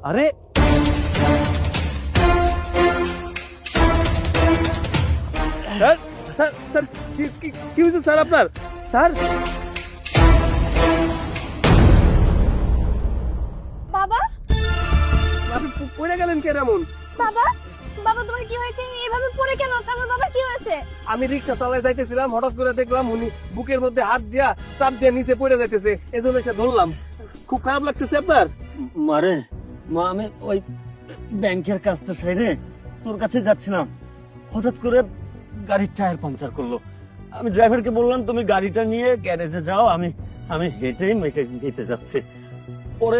আরে sir sir sir কি হয়েছে স্যার আপনার? স্যার বাবা আপনি পড়ে গেলেন কেন এমন? বাবা বাবা তোমার কি হয়েছে? এভাবে পড়ে কেন আছো? আমার বাবার কি হয়েছে? আমি রিক্সা চালায় যাইতেছিলাম, হঠাৎ করে দেখলাম উনি বুকের মধ্যে হাত দিয়া চাপ দিয়ে নিচে পড়ে যাইতেছে, এজন্য এসে ধরলাম। খুব খারাপ লাগতেছে আপনার? মারে মা, আমি ওই ব্যাংকের কাজটা সাইরে তোর কাছে যাচ্ছিলাম, হঠাৎ করে গাড়ির টায়ার পাঞ্চার করলো। আমি ড্রাইভারকে বললাম তুমি গাড়িটা নিয়ে গ্যারেজে যাও, আমি আমি হেঁটেই মেকানিক দিতে যাচ্ছি। পরে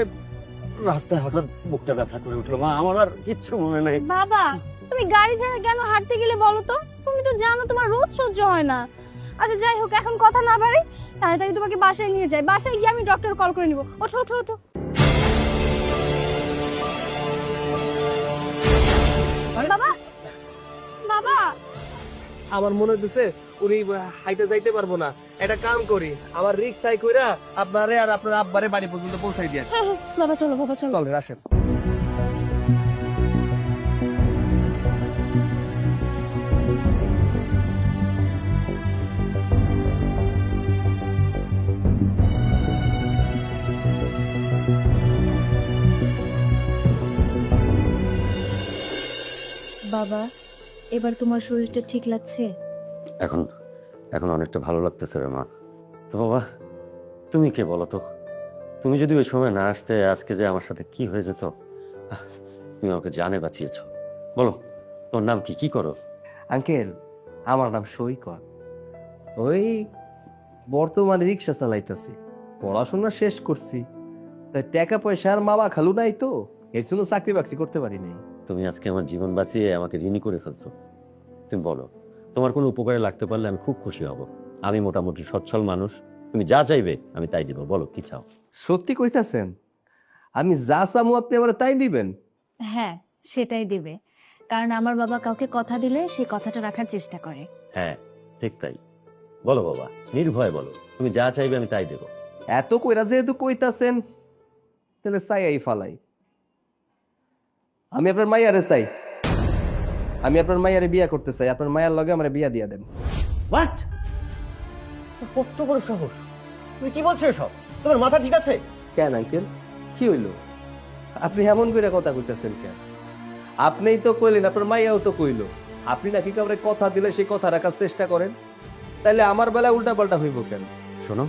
রাস্তায় হঠাৎ বুকটা ব্যথা করে উঠলো। মা, আমার আর কিচ্ছু মনে নাই। বাবা তুমি গাড়ি ছাড়া কেন হাঁটতে গেলে বলো তো? তুমি তো জানো তোমার রোদ সহ্য হয় না। আচ্ছা যাই হোক, এখন কথা না বাড়ি, তাড়াতাড়ি তোমাকে বাসায় নিয়ে যাই। বাসায় গিয়ে আমি ডক্টর কল করে নিব। ওঠো ওঠো ওঠো। বাবা বাবা আমার মনে হইতেছে উনি হাইটে যাইতে পারবো না। একটা কাম করি, আমার রিক্সায় কইরা আপনারে আর আপনার আব্বারে বাড়ি পর্যন্ত পৌঁছাই দিয়ে আসি। হ্যাঁ হ্যাঁ বাবা চলো বাবা চলো। চলেন, আসেন। বাবা এবার তোমার শরীরটা ঠিক লাগছে? এখন এখন অনেকটা ভালো লাগতেছে রে মা। তো বাবা, তুমি কে বলো তো? তুমি যদি ওই সময় না আসতে, আজকে যে আমার সাথে কি হয়ে যেত। তুমি আমাকে জানে বাঁচিয়েছো। বলো, তোর নাম কি, কি করো? আঙ্কেল, আমার নাম সৈকত। ওই বর্তমানে রিক্সা চালাইতেছি, পড়াশোনা শেষ করছি, তাই টাকা পয়সা আর মামা খালু নাই, তো এর জন্য চাকরি বাকরি করতে পারি নাই। তুমি আজকে আমার জীবন বাঁচিয়ে আমাকে ঋণী করে ফেলছো। তুমি বলো, তোমার কোনো উপকারে লাগতে পারলে আমি খুব খুশি হব। আমি মোটামুটি সচ্ছল মানুষ, তুমি যা চাইবে আমি তাই দিব। বলো কি চাও? সত্যি কইতাছেন? আমি যা চামু আপনি আমার তাই দিবেন? হ্যাঁ সেটাই দিবে, কারণ আমার বাবা কাউকে কথা দিলে সে কথাটা রাখার চেষ্টা করে। হ্যাঁ ঠিক তাই। বলো বাবা, নির্ভয় বলো, তুমি যা চাইবে আমি তাই দেবো। এত কইরা যেহেতু কইতাছেন, তাহলে চাই ফালাই। আমি আপনার মাইয়ারে চাই, আমি আপনার মাইয়ারে বিয়া করতে চাই। আপনার মায়ের লগে আমার বিয়া দিয়া দেন। হোয়াট? কত বড় সাহস! তুমি কি বলছো এসব? তোমার মাথা ঠিক আছে? কেন আঙ্কেল, কি হইল? আপনি এমন করে কথা কইতেছেন কেন? আপনিই তো কইলেন, আপনার মাইয়াও তো কইলো, আপনি নাকি কাউরে কথা দিলে সেই কথা রাখার চেষ্টা করেন। তাইলে আমার বেলায় উল্টা পাল্টা হইব কেন? শোনো,